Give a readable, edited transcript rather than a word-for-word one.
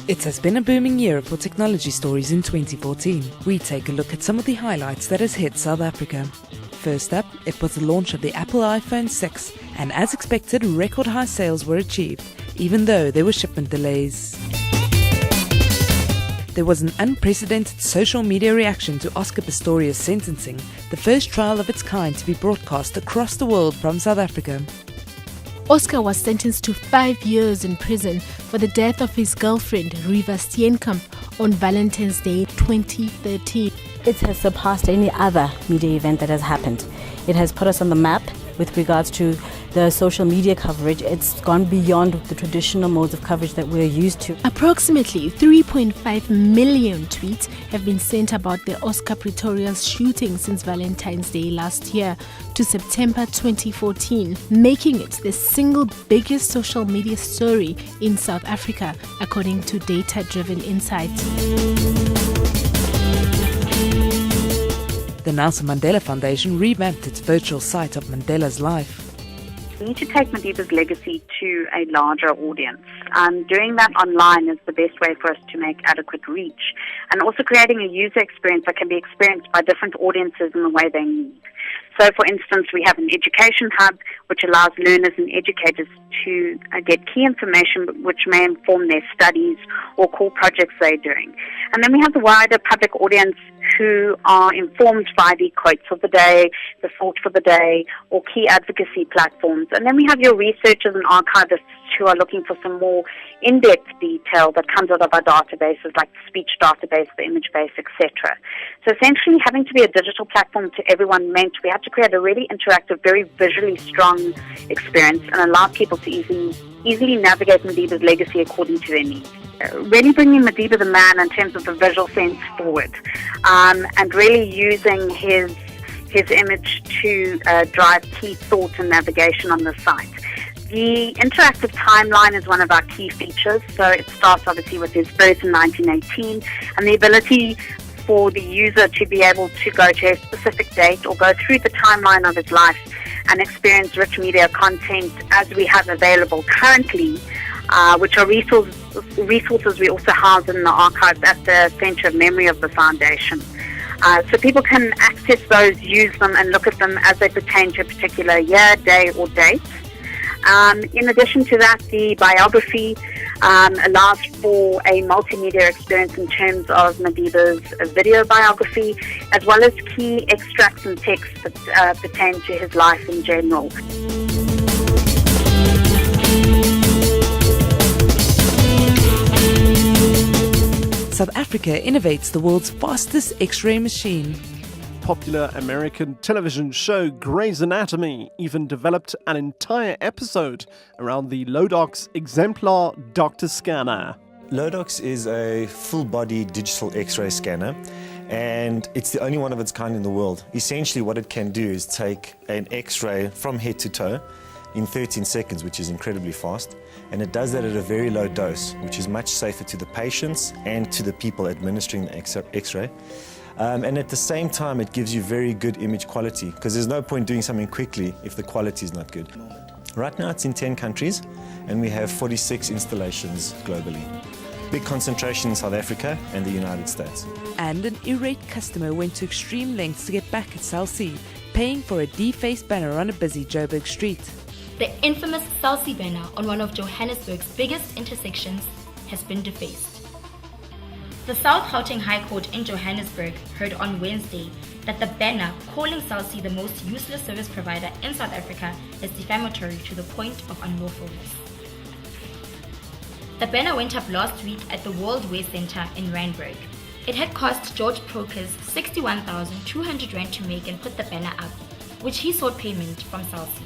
It has been a booming year for technology stories in 2014. We take a look at some of the highlights that has hit South Africa. First up, it was the launch of the Apple iPhone 6, and as expected, record high sales were achieved, even though there were shipment delays. There was an unprecedented social media reaction to Oscar Pistorius' sentencing, the first trial of its kind to be broadcast across the world from South Africa. Oscar was sentenced to 5 years in prison for the death of his girlfriend, Riva Steenkamp, on Valentine's Day 2013. It has surpassed any other media event that has happened. It has put us on the map with regards to the social media coverage. It's gone beyond the traditional modes of coverage that we're used to. Approximately 3.5 million tweets have been sent about the Oscar Pistorius shooting since Valentine's Day last year to September 2014, making it the single biggest social media story in South Africa, according to data-driven insight. The Nelson Mandela Foundation revamped its virtual site of Mandela's life. We need to take Madiba's legacy to a larger audience. Doing that online is the best way for us to make adequate reach, and also creating a user experience that can be experienced by different audiences in the way they need. So, for instance, we have an education hub which allows learners and educators to get key information which may inform their studies or core projects they're doing. And then we have the wider public audience who are informed by the quotes of the day, the thought for the day, or key advocacy platforms. And then we have your researchers and archivists who are looking for some more in-depth detail that comes out of our databases, like the speech database, the image base, etc. So essentially, having to be a digital platform to everyone meant we had to create a really interactive, very visually strong experience and allow people to easily navigate Madiba's legacy according to their needs. Really bringing Madiba the man in terms of the visual sense forward, and really using his image to drive key thought and navigation on the site. The interactive timeline is one of our key features. So it starts obviously with his birth in 1918 and the ability for the user to be able to go to a specific date or go through the timeline of his life and experience rich media content as we have available currently, which are resources we also house in the archives at the Centre of Memory of the Foundation. So people can access those, use them, and look at them as they pertain to a particular year, day, or date. In addition to that, the biography allows for a multimedia experience in terms of Madiba's video biography, as well as key extracts and texts that pertain to his life in general. South Africa innovates the world's fastest X-ray machine. Popular American television show Grey's Anatomy even developed an entire episode around the Lodox exemplar Dr. Scanner. Lodox is a full-body digital X-ray scanner, and it's the only one of its kind in the world. Essentially what it can do is take an X-ray from head to toe in 13 seconds, which is incredibly fast, and it does that at a very low dose, which is much safer to the patients and to the people administering the X-ray. And at the same time, it gives you very good image quality, because there's no point doing something quickly if the quality is not good. Right now it's in 10 countries, and we have 46 installations globally. Big concentration in South Africa and the United States. And an irate customer went to extreme lengths to get back at SABC, paying for a defaced banner on a busy Joburg street. The infamous SABC banner on one of Johannesburg's biggest intersections has been defaced. The South Gauteng High Court in Johannesburg heard on Wednesday that the banner calling SABC the most useless service provider in South Africa is defamatory to the point of unlawfulness. The banner went up last week at the World Wear Center in Randburg. It had cost George Prokers 61,200 rand to make and put the banner up, which he sought payment from SABC.